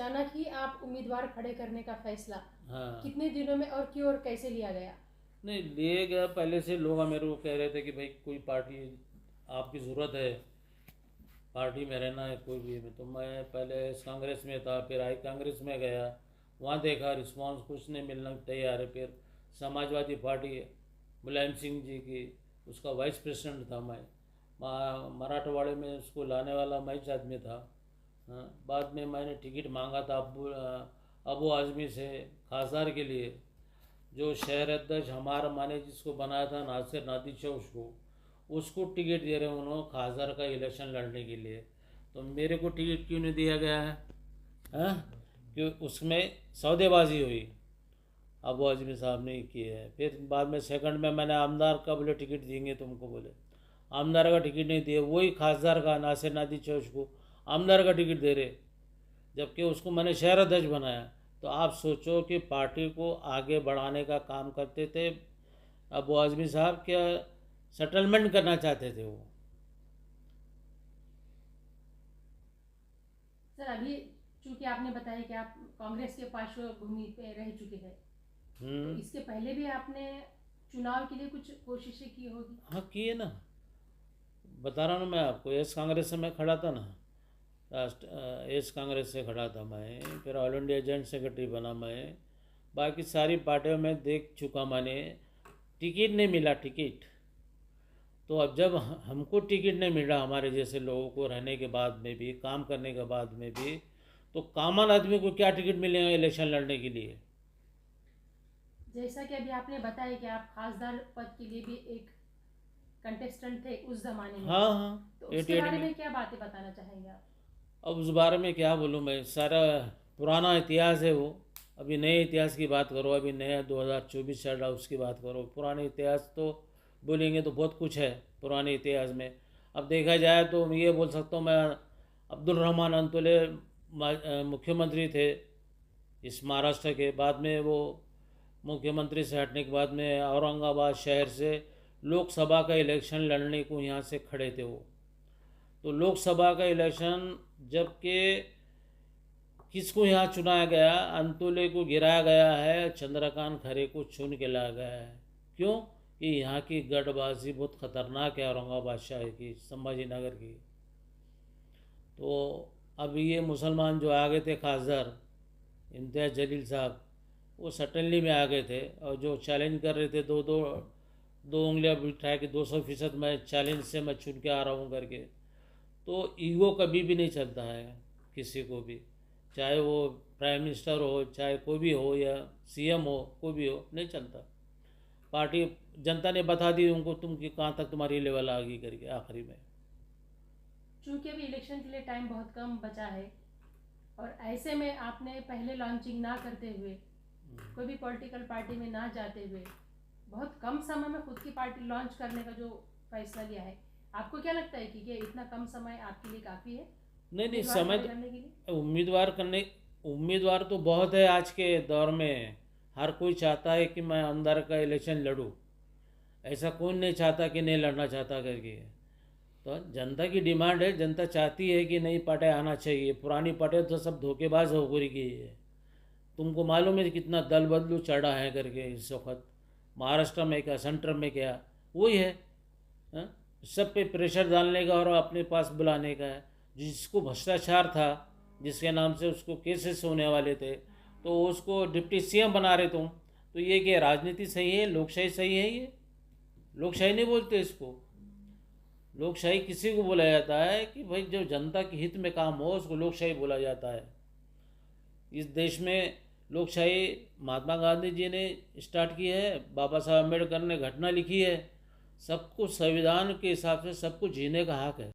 अचानक ही आप उम्मीदवार खड़े करने का फैसला हाँ। कितने दिनों में और क्यों और कैसे लिया गया? नहीं, लिए गया पहले से। लोग मेरे को कह रहे थे कि भाई कोई पार्टी आपकी ज़रूरत है, पार्टी में रहना है कोई भी में। तो मैं पहले इस कांग्रेस में था, फिर आई कांग्रेस में गया, वहाँ देखा रिस्पांस कुछ नहीं मिलना तैयार है। फिर समाजवादी पार्टी मुलायम सिंह जी की, उसका वाइस प्रेसिडेंट था मैं। मराठवाड़े में उसको लाने वाला मैं ही आदमी था। हाँ, बाद में मैंने टिकट मांगा था अबू आज़मी से खासदार के लिए। जो शहर अध्यक्ष हमारा माने जिसको बनाया था नासिर नादिर शाह, उसको टिकट दे रहे हैं उन्होंने खासदार का इलेक्शन लड़ने के लिए। तो मेरे को टिकट क्यों नहीं दिया गया है? हाँ, क्यों? उसमें सौदेबाजी हुई, अबू आज़मी साहब ने की है। फिर बाद में सेकंड में मैंने आमदार का बोले टिकट देंगे तुमको, बोले आमदार का टिकट नहीं दिए। वही खासदार का नासिर नादिर शाह को आमदार का टिकट दे रहे, जबकि उसको मैंने शहर अध्यक्ष बनाया। तो आप सोचो कि पार्टी को आगे बढ़ाने का काम करते थे अबू आज़मी साहब, क्या सेटलमेंट करना चाहते थे वो। सर, अभी चूंकि आपने बताया कि आप कांग्रेस के पार्श्वभूमि पे रह चुके हैं, तो इसके पहले भी आपने चुनाव के लिए कुछ कोशिशें की होगी? हाँ, किए ना, बता रहा हूँ मैं आपको। एस कांग्रेस से मैं खड़ा था ना, एस कांग्रेस से खड़ा था मैं। फिर ऑल इंडिया जॉइंट सेक्रेटरी बना मैं। बाकी सारी पार्टियों में देख चुका मैंने, टिकट नहीं मिला टिकट। तो अब जब हमको टिकट नहीं मिला, हमारे जैसे लोगों को रहने के बाद में भी, काम करने के बाद में भी, तो कॉमन आदमी को क्या टिकट मिलेगा इलेक्शन लड़ने के लिए? जैसा कि अभी आपने बताया कि आप खासदार पद के लिए भी एक कंटेस्टेंट थे उस जमाने में। हाँ हाँ, तो उसके 88 बारे में। में क्या बातें बताना चाहेंगे आप? अब उस बारे में क्या बोलूँ मैं, सारा पुराना इतिहास है वो। अभी नए इतिहास की बात करो, अभी नया 2024 चल रहा, उसकी बात करो। पुराने इतिहास तो बोलेंगे तो बहुत कुछ है पुराने इतिहास में। अब देखा जाए तो मैं ये बोल सकता हूँ, मैं अब्दुल रहमान अंतुले मुख्यमंत्री थे इस महाराष्ट्र के। बाद में वो मुख्यमंत्री से हटने के बाद में औरंगाबाद शहर से लोकसभा का इलेक्शन लड़ने को यहाँ से खड़े थे वो। तो लोकसभा का इलेक्शन जबकि किसको यहाँ चुनाया गया, अंतुले को गिराया गया है, चंद्रकांत खरे को चुन के लाया गया है। क्यों? कि यहाँ की गठबाजी बहुत खतरनाक है, औरंगाबाद शहर की, संभाजी नगर की। तो अब ये मुसलमान जो आ गए थे खासदार इम्तियाज़ जलील साहब, वो सटनली में आ गए थे। और जो चैलेंज कर रहे थे, दो उंगलियां बिठा के 200% मैं चैलेंज से मैं चुन के आ रहा हूँ करके। तो ईगो कभी भी नहीं चलता है किसी को भी, चाहे वो प्राइम मिनिस्टर हो, चाहे कोई भी हो, या सीएम हो, कोई भी हो, नहीं चलता। पार्टी जनता ने बता दी उनको, तुम कि कहाँ तक तुम्हारी लेवल आ गई करके आखिरी में। चूंकि अभी इलेक्शन के लिए टाइम बहुत कम बचा है, और ऐसे में आपने पहले लॉन्चिंग ना करते हुए, कोई भी पॉलिटिकल पार्टी में ना जाते हुए, बहुत कम समय में खुद की पार्टी लॉन्च करने का जो फैसला लिया है, आपको क्या लगता है कि इतना कम समय आपके लिए काफ़ी है नहीं, उम्मीदवार समय खड़े करने के लिए? उम्मीदवार तो बहुत है आज के दौर में। हर कोई चाहता है कि मैं आमदार का इलेक्शन लड़ूं, ऐसा कोई नहीं चाहता कि नहीं लड़ना चाहता करके। तो जनता की डिमांड है, जनता चाहती है कि नई पार्टी आना चाहिए। पुरानी पार्टी तो सब धोखेबाज हो गई है। तुमको मालूम है कितना दल बदलू चढ़ा है करके इस वक्त, महाराष्ट्र में क्या, सेंटर में क्या, वही है। हाँ? सब पे प्रेशर डालने का और अपने पास बुलाने का है। जिसको भ्रष्टाचार था, जिसके नाम से उसको केसेस होने वाले थे, तो उसको डिप्टी सीएम बना रहे तुम। तो ये क्या राजनीति सही है, लोकशाही सही है? ये लोकशाही नहीं बोलते इसको। लोकशाही किसी को बोला जाता है कि भाई जो जनता के हित में काम हो उसको लोकशाही बोला जाता है। इस देश में लोकशाही महात्मा गांधी जी ने स्टार्ट की है, बाबा साहब अम्बेडकर ने घटना लिखी है। सबको संविधान के हिसाब से सबको जीने का हक है।